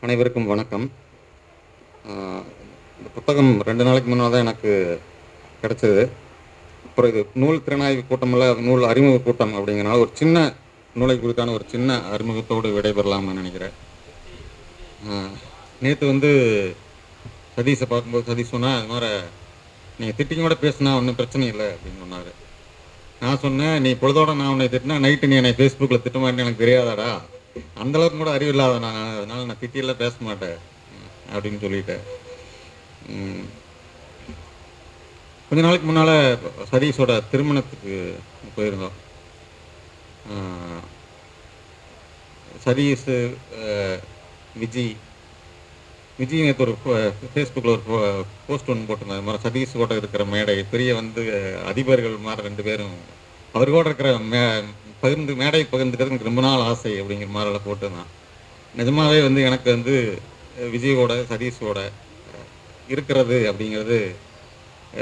அனைவருக்கும் வணக்கம். இந்த புத்தகம் 2 நாளைக்கு முன்னால தான் எனக்கு கிடைச்சது. அப்புறம் இது நூல் திறனாய்வு கூட்டமில்ல, நூல் அறிமுக கூட்டம் அப்படிங்கிறனால ஒரு சின்ன நூலை குறித்தான ஒரு சின்ன அறிமுகத்தோடு விடைபெறலாம்னு நினைக்கிறேன். நேற்று வந்து சதீஷை பார்க்கும்போது சதீஷ் சொன்னால், அது மாதிரி நீங்கள் திட்டிங்க கூட பேசுனா ஒன்றும் பிரச்சனை இல்லை அப்படின்னு சொன்னார். நான் சொன்னேன், நீ பொழுதோட நான் உன்னை திட்டினா நைட்டு நீ என்னை ஃபேஸ்புக்கில் திட்ட மாட்டேன்னு எனக்கு தெரியாதாடா, அந்தளவுக்கு கூட அறிவு இல்லாத நான், அதனால் நான் திட்டியெல்லாம் பேச மாட்டேன் அப்படின்னு சொல்லிட்டேன். கொஞ்ச நாளைக்கு முன்னால் சதீஷோட திருமணத்துக்கு போயிருந்தோம். சதீஷ், விஜய் நேற்று ஒரு ஃபேஸ்புக்கில் ஒரு போஸ்ட் ஒன்று போட்டிருந்தாங்க. மாதிரி சதீஷ் கூட இருக்கிற மேடை பெரிய வந்து அதிபர்கள் மாதிரி 2 பேரும் அவர் கூட இருக்கிற மேடை பகிர்ந்துக்கிறது எனக்கு ரொம்ப நாள் ஆசை அப்படிங்கிற மாதிரிலாம் போட்டுருந்தான். நிஜமாகவே வந்து எனக்கு வந்து விஜயோட சதீஷோட இருக்கிறது அப்படிங்கிறது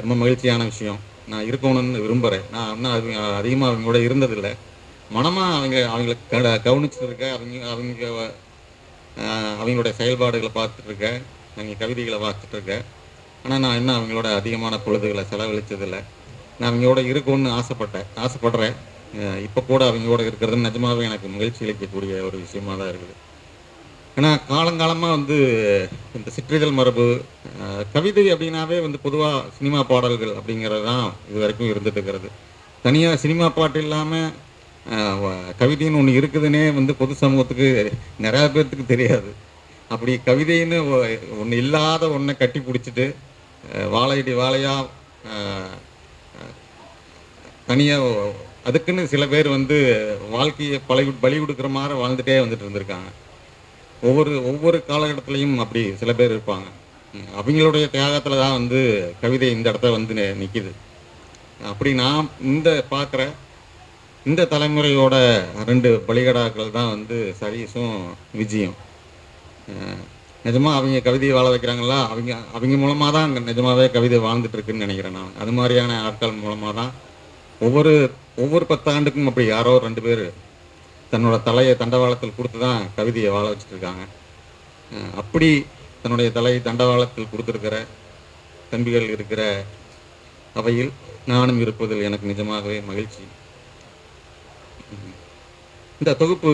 ரொம்ப மகிழ்ச்சியான விஷயம். நான் இருக்கணும்னு விரும்புகிறேன். நான் இன்னும் அதிகமாக அவங்க கூட இருந்ததில்லை. மனமாக அவங்களை கவனிச்சுருக்கேன். அவங்களுடைய செயல்பாடுகளை பார்த்துட்ருக்கேன், அவங்க கவிதைகளை வாசிச்சுட்ருக்கேன். ஆனால் நான் இன்னும் அவங்களோட அதிகமான பொழுதுகளை செலவழித்ததில்லை. நான் அவங்களோட இருக்கணும்னு ஆசைப்படுறேன். இப்போ கூட அவங்களோட இருக்கிறது நிஜமாகவே எனக்கு மகிழ்ச்சி அளிக்கக்கூடிய ஒரு விஷயமாக தான் இருக்குது. ஏன்னா காலங்காலமாக வந்து இந்த சிற்றிதழ் மரபு, கவிதை அப்படின்னாவே வந்து பொதுவாக சினிமா பாடல்கள் அப்படிங்கிறது தான் இது வரைக்கும் இருந்துட்டு இருக்கிறது. தனியாக சினிமா பாட்டு இல்லாமல் கவிதைன்னு ஒன்று இருக்குதுன்னே வந்து பொது சமூகத்துக்கு நிறையா பேர்த்துக்கு தெரியாது. அப்படி கவிதைன்னு ஒன்று இல்லாத ஒன்றை கட்டி பிடிச்சிட்டு வாழையடி வாழையாக தனியாக அதுக்குன்னு சில பேர் வந்து வாழ்க்கையை பலி கொடுக்குற மாதிரி வாழ்ந்துகிட்டே வந்துட்டு இருந்திருக்காங்க. ஒவ்வொரு காலகட்டத்திலையும் அப்படி சில பேர் இருப்பாங்க. அவங்களுடைய தியாகத்தில் தான் வந்து கவிதை இந்த இடத்த வந்து நிற்கிது. அப்படி நான் பார்க்குற இந்த தலைமுறையோட 2 பலிகடாக்கள் தான் வந்து சதீஷும் விஜயும். நிஜமாக அவங்க கவிதையை வாழ வைக்கிறாங்களா, அவங்க மூலமாக தான் அங்கே நிஜமாகவே கவிதை வாழ்ந்துட்டு இருக்குன்னு நினைக்கிறேன் நான். அது மாதிரியான ஆட்கள் மூலமாக தான் ஒவ்வொரு 10 ஆண்டுக்கும் அப்படி யாரோ 2 பேர் தன்னோட தலையை தண்டவாளத்தில் கொடுத்து தான் கவிதையை வாழ வச்சுட்ருக்காங்க. அப்படி தன்னுடைய தலையை தண்டவாளத்தில் கொடுத்துருக்கிற தம்பிகள் இருக்கிற அவையில் நானும் இருப்பதில் எனக்கு நிஜமாகவே மகிழ்ச்சி. இந்த தொகுப்பு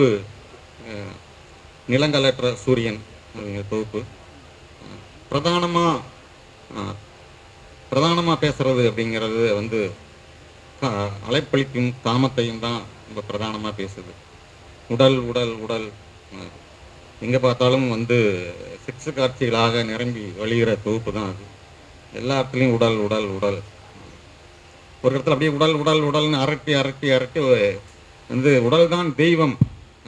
நிலங்களற்ற சூரியன் அப்படிங்கிற தொகுப்பு பிரதானமாக பேசுறது அப்படிங்கிறது வந்து அலைப்பளிக்கும் காமத்தையும் தான் ரொம்ப பிரதானமாக பேசுது. உடல் உடல் உடல் எங்கே பார்த்தாலும் வந்து செக்ஸு காட்சிகளாக நிரம்பி வழிகிற தொகுப்பு தான் அது. எல்லா இடத்துலையும் உடல் உடல் உடல். ஒரு இடத்துல அப்படியே உடல் உடல் உடல்னு அரட்டி அரட்டி அரட்டி வந்து உடல் தான் தெய்வம்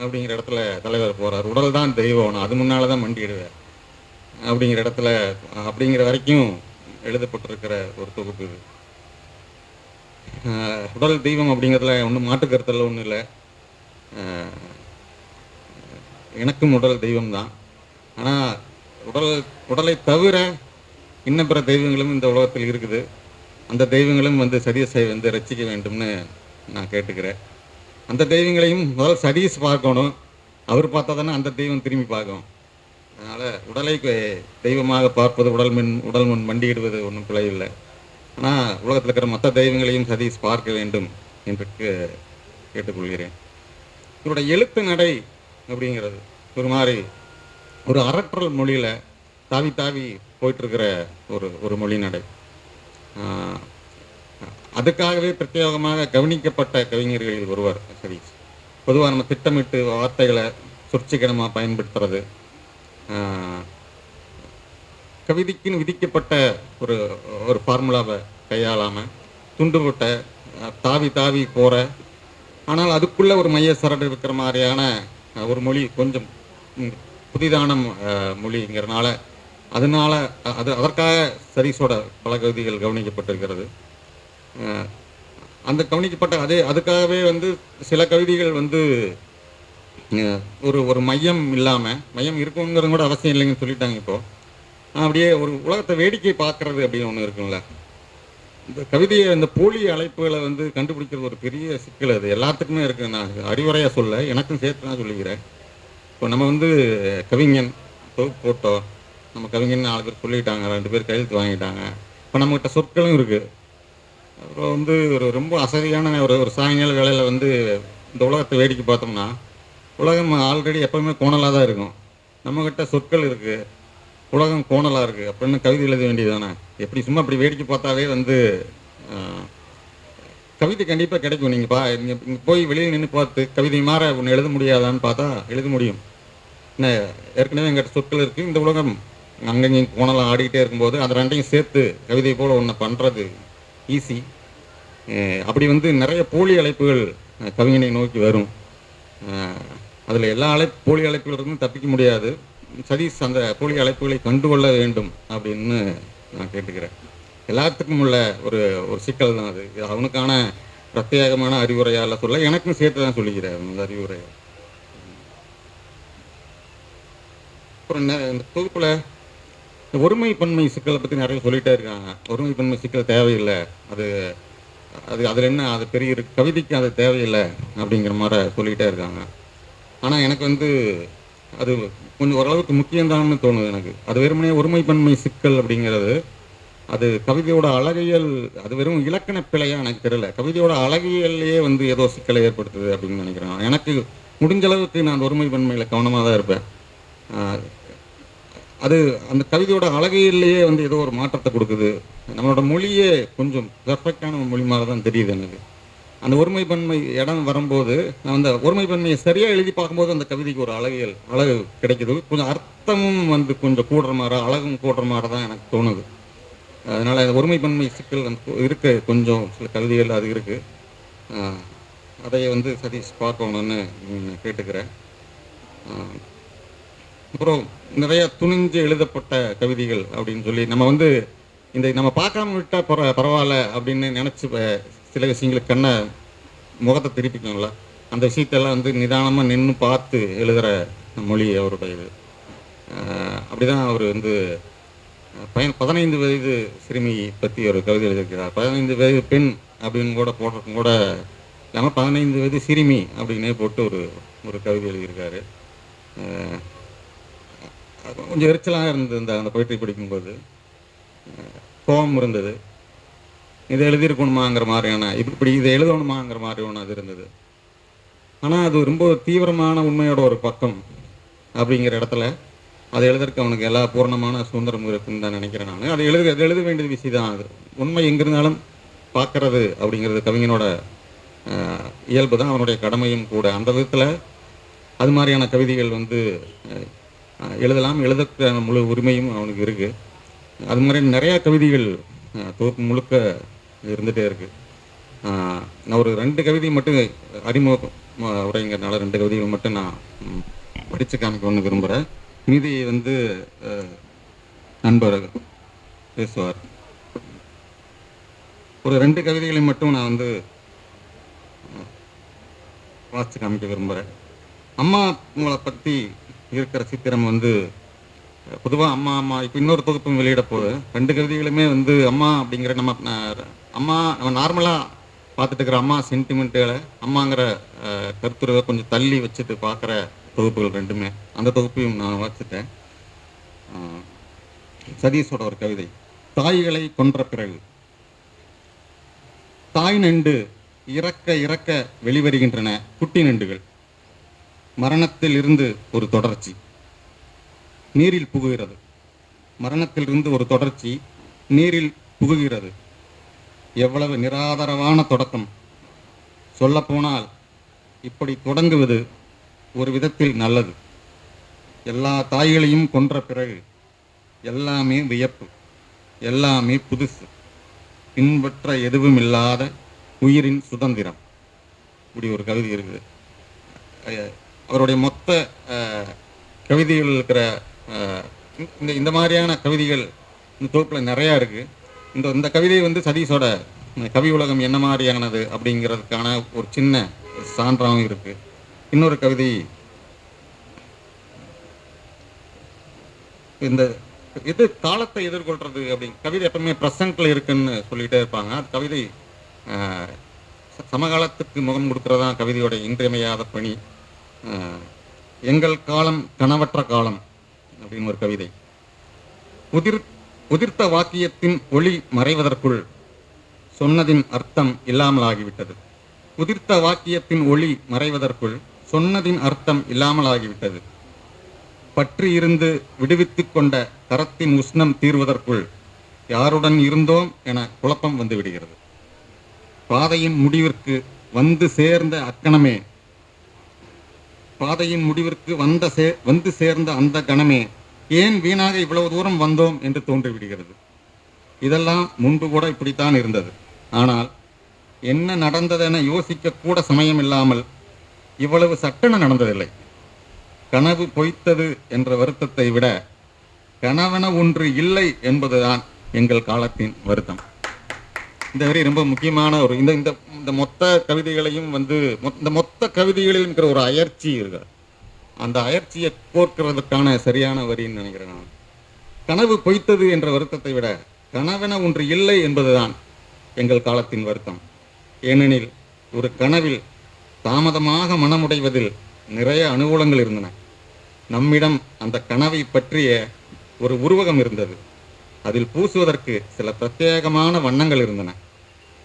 அப்படிங்கிற இடத்துல தலைவர் போகிறார். உடல் தான் தெய்வம், அது முன்னால் தான் மண்டிடுவேன் அப்படிங்கிற இடத்துல அப்படிங்கிற வரைக்கும் எழுதப்பட்டிருக்கிற ஒரு தொகுப்பு இது. உடல் தெய்வம் அப்படிங்கிறதுல ஒன்றும் மாற்றுக்கருத்தில் ஒன்றும் இல்லை. எனக்கும் உடல் தெய்வம் தான். ஆனால் உடலை தவிர இன்னும் பிற தெய்வங்களும் இந்த உலகத்தில் இருக்குது. அந்த தெய்வங்களும் வந்து சதீஷை வந்து ரசிக்க வேண்டும்னு நான் கேட்டுக்கிறேன். அந்த தெய்வங்களையும் முதல்ல சதீஷ் பார்க்கணும். அவர் பார்த்தா தானே அந்த தெய்வம் திரும்பி பார்க்கும். அதனால் உடலை தெய்வமாக பார்ப்பது, உடல் முன் மண்டியிடுவது ஒன்றும் பிழை இல்லை. ஆனால் உலகத்தில் இருக்கிற மற்ற தெய்வங்களையும் சதீஷ் பார்க்க வேண்டும் என்று கேட்டுக்கொள்கிறேன். இவருடைய எழுத்து நடை அப்படிங்கிறது ஒரு மாதிரி ஒரு அரற்றல் மொழியில் தாவி தாவி போயிட்டுருக்கிற ஒரு மொழி நடை. அதுக்காகவே பிரத்யேகமாக கவனிக்கப்பட்ட கவிஞர்களில் ஒருவர் சதீஷ். பொதுவாக நம்ம திட்டமிட்டு வார்த்தைகளை சொற்சிக்கனமாக பயன்படுத்துறது, கவிதைக்குன்னு விதிக்கப்பட்ட ஒரு ஃபார்முலாவை கையாளாமல் துண்டுபட்ட தாவி தாவி போகிற, ஆனால் அதுக்குள்ளே ஒரு மைய சரடு இருக்கிற மாதிரியான ஒரு மொழி, கொஞ்சம் புதிதான மொழிங்கிறனால அதற்காக சதீஷோட பல கவிதைகள் கவனிக்கப்பட்டிருக்கிறது. அந்த கவனிக்கப்பட்ட அதுக்காகவே வந்து சில கவிதைகள் வந்து ஒரு மையம் இல்லாமல், மையம் இருக்குங்கிறது கூட அவசியம் இல்லைங்கன்னு சொல்லிட்டாங்க. இப்போது அப்படியே ஒரு உலகத்தை வேடிக்கை பார்க்கறது அப்படின்னு ஒன்று இருக்குங்கள. இந்த கவிதையை, இந்த போலி அழைப்புகளை வந்து கண்டுபிடிக்கிறது ஒரு பெரிய சிக்கல். அது எல்லாத்துக்குமே இருக்குது. நான் அறிவுரையாக சொல்ல, எனக்கும் சேர்த்து தான் சொல்லிக்கிறேன். இப்போ நம்ம வந்து கவிஞன், தொகுப்பு போட்டோம், நம்ம கவிஞன்னு 4 பேர் சொல்லிட்டாங்க, 2 பேர் கையெழுத்து வாங்கிட்டாங்க. இப்போ நம்மகிட்ட சொற்களும் இருக்குது. அப்புறம் வந்து ஒரு ரொம்ப அசதியான ஒரு ஒரு சாயங்கால வேளையில் வந்து இந்த உலகத்தை வேடிக்கை பார்த்தோம்னா, உலகம் ஆல்ரெடி எப்பவுமே கோணலாக தான் இருக்கும். நம்மக்கிட்ட சொற்கள் இருக்குது, உலகம் கோணலாக இருக்குது அப்படின்னு கவிதை எழுத வேண்டியது தானே. எப்படி சும்மா அப்படி வேடிக்கை பார்த்தாவே வந்து கவிதை கண்டிப்பாக கிடைக்கும். நீங்கள் போய் வெளியில் நின்று பார்த்து கவிதை மாற ஒன்று எழுத முடியாதான்னு பார்த்தா எழுத முடியும். என்ன, ஏற்கனவே எங்கிட்ட சொற்கள் இருக்குது. இந்த உலகம் அங்கங்கேயும் கோணலாம் ஆடிக்கிட்டே இருக்கும்போது அது ரெண்டையும் சேர்த்து கவிதை போல் ஒன்று பண்ணுறது ஈஸி. அப்படி வந்து நிறைய போலி அழைப்புகள் கவிஞனை நோக்கி வரும். அதில் எல்லா போலி அழைப்புகளிலிருந்தும் தப்பிக்க முடியாது. சதீஷ் அந்த போலி அழைப்புகளை கண்டுகொள்ள வேண்டும் அப்படின்னு நான் கேட்டுக்கிறேன். எல்லாத்துக்கும் உள்ள ஒரு ஒரு சிக்கல் தான் அது. அவனுக்கான பிரத்யேகமான அறிவுரையால் சொல்ல, எனக்கும் சேர்த்து தான் சொல்லிக்கிறேன் அந்த அறிவுரையை. அப்புறம் இந்த தொகுப்பில் ஒருமை பன்மை சிக்கலை பற்றி நிறைய சொல்லிகிட்டே இருக்காங்க. ஒருமை பன்மை சிக்கல் தேவையில்லை, அது அது அதில் என்ன, அது பெரிய கவிதைக்கு அது தேவையில்லை அப்படிங்கிற மாதிரி சொல்லிக்கிட்டே இருக்காங்க. ஆனால் எனக்கு வந்து அது கொஞ்சம் ஓரளவுக்கு முக்கியம்தான்னு தோணுது எனக்கு. அது வெறுமனே ஒருமை பன்மை சிக்கல் அப்படிங்கிறது அது கவிதையோட அழகியல், அது வெறும் இலக்கண பிழையா எனக்கு தெரியல. கவிதையோட அழகியல்லையே வந்து ஏதோ சிக்கலை ஏற்படுத்துது அப்படின்னு நினைக்கிறேன். எனக்கு முடிஞ்ச அளவுக்கு நான் ஒருமை பன்மையில் கவனமாக தான் இருப்பேன். அது அந்த கவிதையோட அழகியல்லையே வந்து ஏதோ ஒரு மாற்றத்தை கொடுக்குது. நம்மளோட மொழியே கொஞ்சம் பெர்ஃபெக்டான மொழி மாதிரி தான் தெரியுது எனக்கு. அந்த ஒருமைப்பன்மை இடம் வரும்போது நான் அந்த ஒருமைப்பன்மையை சரியாக எழுதி பார்க்கும்போது அந்த கவிதைக்கு ஒரு அழகு கிடைக்குது. கொஞ்சம் அர்த்தமும் வந்து கொஞ்சம் கூடுற மாதிரி, அழகும் கூடுற மாதிரி தான் எனக்கு தோணுது. அதனால் அந்த ஒருமைப்பன்மை சிக்கல் இருக்க கொஞ்சம் சில கவிதைகள் அது இருக்குது. அதை வந்து சதீஷ் பார்க்கணுன்னு கேட்டுக்கிறேன். அப்புறம் நிறைய துணிஞ்சு எழுதப்பட்ட கவிதைகள் அப்படின்னு சொல்லி நம்ம வந்து நம்ம பார்க்காம விட்டால் பரவாயில்ல அப்படின்னு நினச்சி சில விஷயங்களுக்கு முகத்தை திருப்பிக்கணும்ல, அந்த விஷயத்தெல்லாம் வந்து நிதானமாக நின்று பார்த்து எழுதுகிற மொழி அவருடையது. அப்படி தான் அவர் வந்து 15 வயது சிறுமி பற்றி ஒரு கவிதை எழுதியிருக்கிறார். 15 வயது பெண் அப்படின்னு கூட போடுறதுக்கும் கூட இல்லாமல் 15 வயது சிறுமி அப்படின்னே போட்டு ஒரு கவிதை எழுதியிருக்காரு. கொஞ்சம் எரிச்சலாக இருந்தது அந்த போயிட்டு படிக்கும்போது. கோபம் இருந்தது, இதை எழுதியிருக்கணுமாங்கிற மாதிரியான, இப்படி இதை எழுதணுமாங்கிற மாதிரி ஒன்று அது இருந்தது. ஆனால் அது ரொம்ப தீவிரமான உண்மையோட ஒரு பக்கம் அப்படிங்கிற இடத்துல அதை எழுதுறதுக்கு அவனுக்கு எல்லா பூர்ணமான சுதந்திரம் இருக்குன்னு தான் நினைக்கிறேன் நான். அது எழுத வேண்டியது விஷயம் தான். அது உண்மை எங்கிருந்தாலும் பார்க்கறது அப்படிங்கிறது கவிஞனோட இயல்பு தான், அவனுடைய கடமையும் கூட. அந்த விதத்தில் அது மாதிரியான கவிதைகள் வந்து எழுதலாம், எழுத முழு உரிமையும் அவனுக்கு இருக்குது. அது மாதிரி நிறையா கவிதைகள் தொகுப்பு முழுக்க இருந்துகிட்டே இருக்குது. நான் ஒரு 2 கவிதை மட்டும் அறிமுக உரைங்கிறதுனால 2 கவிதைகள் மட்டும் நான் படித்து காமிக்கணும்னு விரும்புகிறேன். மீதி வந்து நண்பர் பேசுவார். ஒரு 2 கவிதைகளை மட்டும் நான் வந்து வாசித்து காமிக்க விரும்புகிறேன். அம்மா உங்களை பற்றி இருக்கிற சித்திரம் வந்து பொதுவாக அம்மா இப்போ இன்னொரு தொகுப்பும் வெளியிட போகுது. 2 கவிதைகளுமே வந்து அம்மா அப்படிங்கிற நம்ம நார்மலாக பார்த்துட்டு இருக்கிற அம்மா சென்டிமெண்ட்டுகளை, அம்மாங்கிற கருத்துருவை கொஞ்சம் தள்ளி வச்சுட்டு பார்க்குற தொகுப்புகள் 2மே. அந்த தொகுப்பையும் நான் வாசித்தேன். சதீஷோட ஒரு கவிதை, தாய்களை கொன்ற பிறகு. தாய் நண்டு இறக்க இறக்க வெளிவருகின்றன குட்டி நண்டுகள். மரணத்தில் இருந்து ஒரு தொடர்ச்சி நீரில் புகுகிறது. மரணத்திலிருந்து ஒரு தொடர்ச்சி நீரில் புகுகிறது. எவ்வளவு நிராதரவான தொடக்கம்! சொல்லப்போனால் இப்படி தொடங்குவது ஒரு விதத்தில் நல்லது. எல்லா தாய்களையும் கொன்ற பிறகு எல்லாமே வியப்பு, எல்லாமே புதுசு, பின்பற்ற எதுவும் இல்லாத உயிரின் சுதந்திரம். இப்படி ஒரு கவிதை இருக்குது. அவருடைய மொத்த கவிதைகள் இருக்கிற இந்த மாதிரியான கவிதைகள் இந்த தொகுப்பில் நிறையா இருக்குது. இந்த கவிதை வந்து சதீஷோட கவி உலகம் என்ன மாதிரியானது அப்படிங்கிறதுக்கான ஒரு சின்ன சான்றாகவும் இருக்குது. இன்னொரு கவிதை, இந்த இது காலத்தை எதிர்கொள்கிறது அப்படிங்க கவிதை எப்பவுமே ப்ரெசண்ட்டில் இருக்குன்னு சொல்லிகிட்டே இருப்பாங்க. அது கவிதை சமகாலத்துக்கு முகம் கொடுக்குறதா கவிதையோட இன்றியமையாத பணி. எங்கள் காலம் கனவற்ற காலம் அப்படின்னு ஒரு கவிதை. உதிர்த்த வாக்கியத்தின் ஒளி மறைவதற்குள் சொன்னதின் அர்த்தம் இல்லாமலாகிவிட்டது. உதிர்த்த வாக்கியத்தின் ஒளி மறைவதற்குள் சொன்னதின் அர்த்தம் இல்லாமலாகிவிட்டது. பற்றி இருந்து விடுவித்துக் கொண்ட கரத்தின் உஷ்ணம் தீர்வதற்குள் யாருடன் இருந்தோம் என குழப்பம் வந்து விடுகிறது. பாதையின் முடிவிற்கு வந்து சேர்ந்த அக்கணமே, பாதையின் முடிவிற்கு வந்து சேர்ந்த அந்த கணமே ஏன் வீணாக இவ்வளவு தூரம் வந்தோம் என்று தோன்றிவிடுகிறது. இதெல்லாம் முன்பு கூட இப்படித்தான் இருந்தது. ஆனால் என்ன நடந்ததென யோசிக்க கூட சமயம் இல்லாமல் இவ்வளவு சட்டென நடந்ததில்லை. கனவு பொய்த்தது என்ற வருத்தத்தை விட கனவென ஒன்று இல்லை என்பதுதான் எங்கள் காலத்தின் வருத்தம். இந்த வரி ரொம்ப முக்கியமான ஒரு இந்த மொத்த கவிதைகளையும் இந்த மொத்த கவிதைகளில் இருக்கிற ஒரு அயற்சி இருக்கு. அந்த அயற்சியை கோர்க்கிறதுக்கான சரியான வரின்னு நினைக்கிறேன் நான். கனவு பொய்த்தது என்ற வருத்தத்தை விட கனவென ஒன்று இல்லை என்பதுதான் எங்கள் காலத்தின் வருத்தம். ஏனெனில் ஒரு கனவில் தாமதமாக மனமுடைவதில் நிறைய அனுகூலங்கள் இருந்தன. நம்மிடம் அந்த கனவை பற்றிய ஒரு உருவகம் இருந்தது. அதில் பூசுவதற்கு சில பிரத்யேகமான வண்ணங்கள் இருந்தன.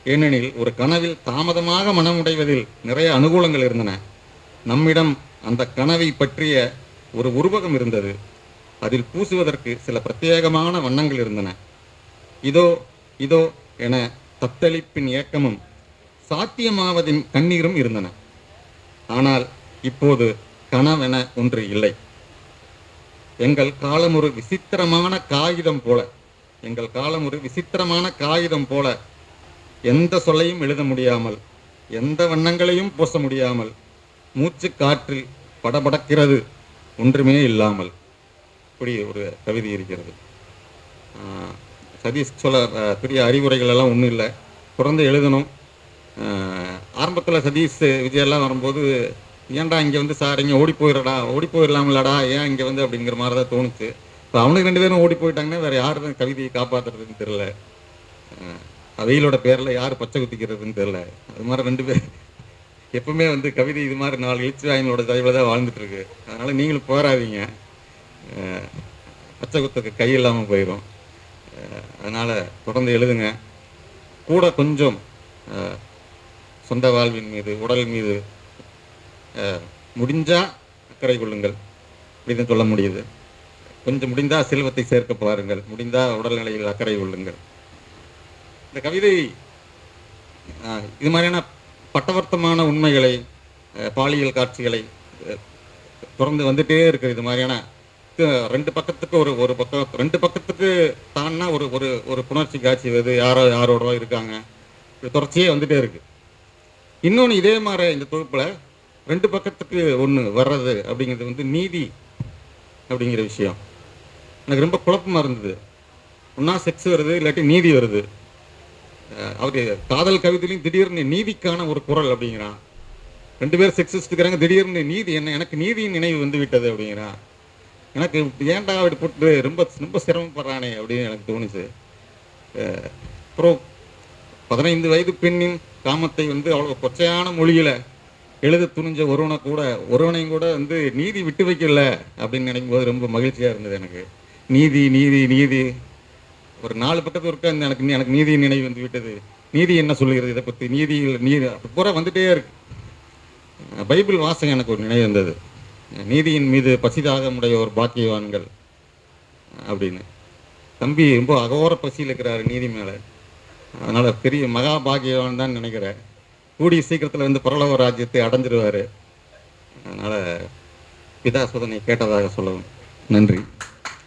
ஏனெனில் ஒரு கனவில் தாமதமாக மனமுடைவதில் நிறைய அனுகூலங்கள் இருந்தன. நம்மிடம் அந்த கனவை பற்றிய ஒரு உருவகம் இருந்தது. அதில் பூசுவதற்கு சில பிரத்யேகமான வண்ணங்கள் இருந்தன. இதோ இதோ என தத்தளிப்பின் ஏக்கமும் சாத்தியமாவதின் கண்ணீரும் இருந்தன. ஆனால் இப்போது கனவென ஒன்று இல்லை. எங்கள் காலம் ஒரு விசித்திரமான காகிதம் போல, எங்கள் காலம் ஒரு விசித்திரமான காகிதம் போல, எந்த சொல்லையும் எழுத முடியாமல், எந்த வண்ணங்களையும் பூச முடியாமல், மூச்சு காற்றில் படபடக்கிறது, ஒன்றுமே இல்லாமல். இப்படி ஒரு கவிதை இருக்கிறது. சதீஷ் சொல்ல பெரிய அறிவுரைகள் எல்லாம் ஒன்றும் இல்லை, தொடர்ந்து எழுதணும். ஆரம்பத்தில் சதீஷ் விஜயெல்லாம் வரும்போது, ஏன்டா இங்கே வந்து சார் இங்கே ஓடி போயிடலாம்லடா, ஏன் இங்கே வந்து அப்படிங்கிற மாதிரி தான் தோணுச்சு. இப்போ அவனுக்கு 2 பேரும் ஓடி போயிட்டாங்கன்னா வேறு யார் தான் கவிதையை காப்பாற்றுறதுன்னு தெரில. வெயிலோட பேரில் யார் பச்சை குத்திக்கிறதுன்னு தெரில. அது மாதிரி 2 பேர் எப்பவுமே வந்து கவிதை இது மாதிரி 4 எழுத்துவாயினோட தயவில் தான் வாழ்ந்துட்டு இருக்கு. அதனால் நீங்களும் போராதீங்க, பச்சை குத்துக்கு கை இல்லாமல் போயிடும். அதனால் தொடர்ந்து எழுதுங்க. கூட கொஞ்சம் சொந்த வாழ்வின் மீது, உடல் மீது முடிஞ்சால் அக்கறை கொள்ளுங்கள் அப்படின்னு சொல்ல முடியுது. கொஞ்சம் முடிந்தால் செல்வத்தை சேர்க்க பாருங்கள், முடிந்தால் உடல்நிலையில் அக்கறை கொள்ளுங்கள். இந்த கவிதை இது மாதிரியான பட்டவர்த்தமான உண்மைகளை, பாலியல் காட்சிகளை தொடர்ந்து வந்துட்டே இருக்குது. இது மாதிரியான 2 பக்கத்துக்கு ஒரு பக்கம், 2 பக்கத்துக்கு தான்னா ஒரு புணர்ச்சி காட்சி வருது, யாரோட இருக்காங்க, இது தொடர்ச்சியே வந்துட்டே இருக்கு. இன்னொன்று இதே மாதிரி இந்த தொகுப்பில் 2 பக்கத்துக்கு ஒன்று வர்றது அப்படிங்கிறது வந்து நீதி அப்படிங்கிற விஷயம் எனக்கு ரொம்ப குழப்பமாக இருந்தது. ஒன்றா செக்ஸ் வருது, இல்லாட்டி நீதி வருது. அவரு காதல் கவிதையிலையும் திடீர்னு நீதிக்கான ஒரு குரல் அப்படிங்கிறான். 2 பேர் செக்ஸிஸ்ட் இருக்கிறாங்க, திடீர்னு நீதி என்ன, எனக்கு நீதியின் நினைவு வந்து விட்டது அப்படிங்கிறான். எனக்கு ஏன்டா அப்படி போட்டு ரொம்ப ரொம்ப சிரமப்படுறானே அப்படின்னு எனக்கு தோணுச்சு. அப்புறம் 15 வயது பெண்ணின் காமத்தை வந்து அவ்வளோ கொச்சையான மொழியில் எழுத துணிஞ்ச ஒருவனையும் கூட வந்து நீதி விட்டு வைக்கல அப்படின்னு நினைக்கும் போது ரொம்ப மகிழ்ச்சியாக இருந்தது எனக்கு. நீதி நீதி நீதி ஒரு 4 பக்கத்து இருக்க எனக்கு நீதி நினைவு வந்து விட்டது. நீதி என்ன சொல்லுகிறது இதை பற்றி, நீதி பூரா வந்துட்டே இருக்கு. பைபிள் வாசகம் எனக்கு ஒரு நினைவு இருந்தது. நீதியின் மீது பசிதாக உடைய ஒரு பாக்கியவான்கள் அப்படின்னு. தம்பி ரொம்ப அகோர பசியில் இருக்கிறாரு நீதி மேலே. அதனால் பெரிய மகா பாக்கியவான் தான் நினைக்கிறேன். கூடிய சீக்கிரத்தில் வந்து பரலோக ராஜ்யத்தை அடைஞ்சிருவார். அதனால் பிதா சோதனை கேட்டதாக சொல்லவும். நன்றி.